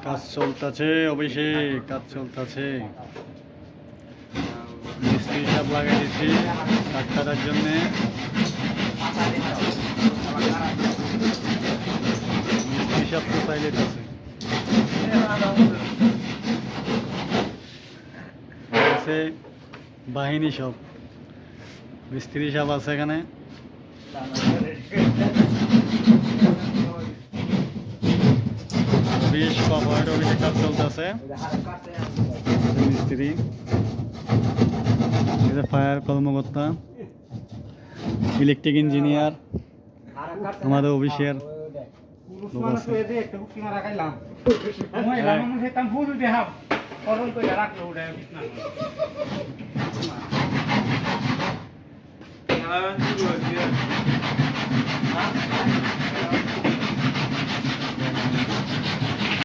কাজ চলতেছে, অভিষেক কাজ চলতেছে। মিস্ত্রি সব লাগাই দিচ্ছি ডাক্তারের জন্যে। মিস্ত্রি সব তো চাইলে আছে বাহিনী সব মিস্ত্রি সব আছে এখানে। অভিষেক কাজ চলতেছে মিস্ত্রি, ফায়ার কর্মকর্তা, ইলেকট্রিক ইঞ্জিনিয়ার আমাদের অফিসের লোক আছে।